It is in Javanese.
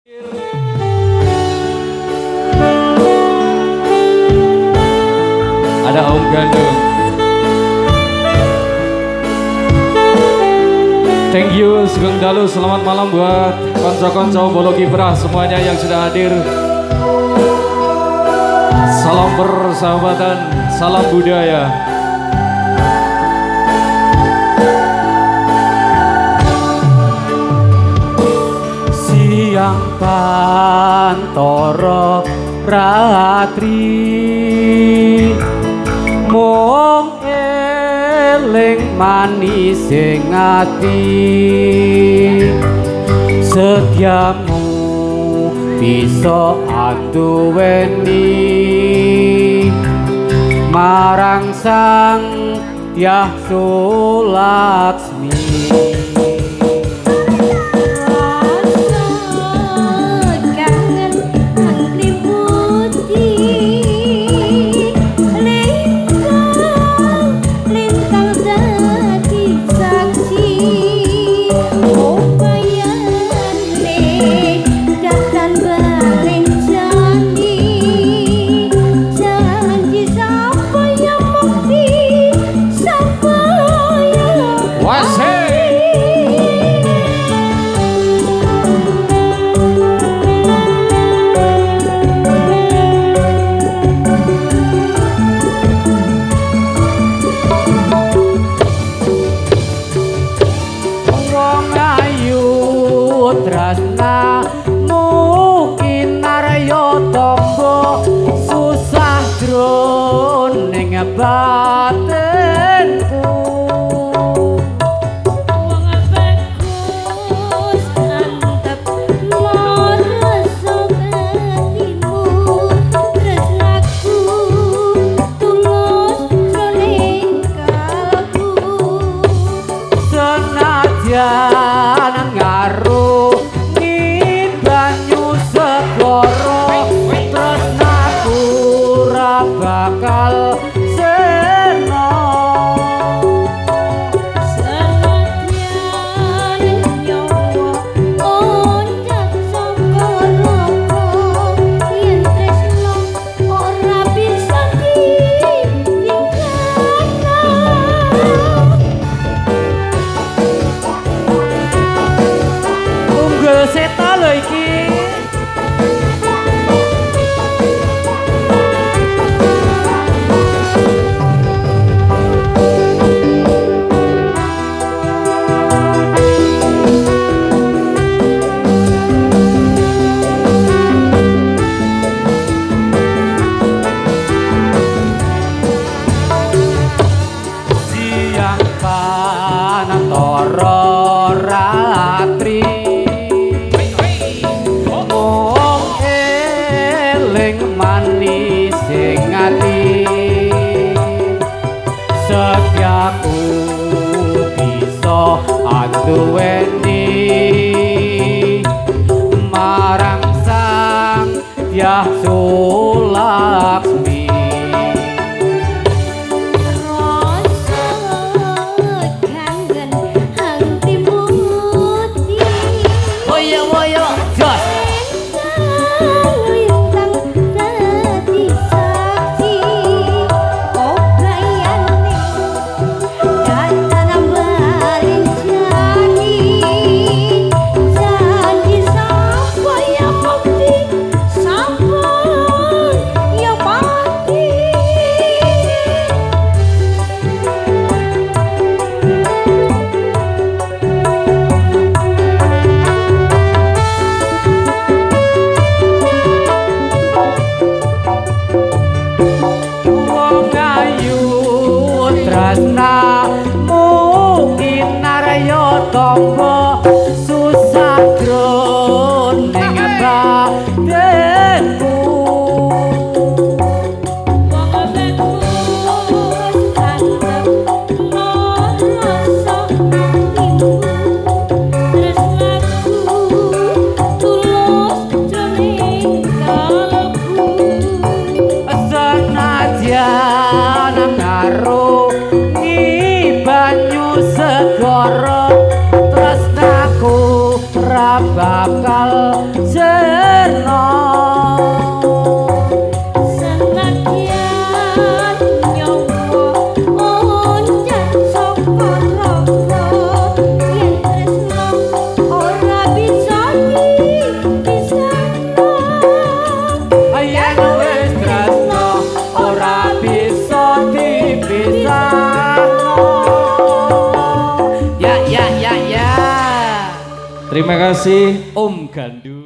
Ada Om Gandung. Thank you Sugeng Dalu, selamat malam buat konco-konco Bolo Kiprah semuanya yang sudah hadir. Salam persahabatan, salam budaya. Siang pantoro ratri mung eling manis ing ati, setiamu bisa anduweni marang sang Hyang Sulaksmi. Tresna mungkin naryo tombo susah jroning batinku. Wong bagus antep moroso batimu, tresnaku tulus jroning kalbu. Senajan ngaruh bakal seno senadyan nyawa onjak saka neraka, yen tresno ora bisa ditinggalkan. unggul seta lho iki. Toro ratri mung eling manis ing ati, setiaku bisa anduweni marang sang Hyang Sulaksmi. Tresna mungkin naryo tombo susah jroning batinku. Wong bagus antep moroso batimu, tresnaku tulus jroning kalbu. Senajan ngaruh banyu segara tresnaku ra bakal Terima kasih Om Gandu.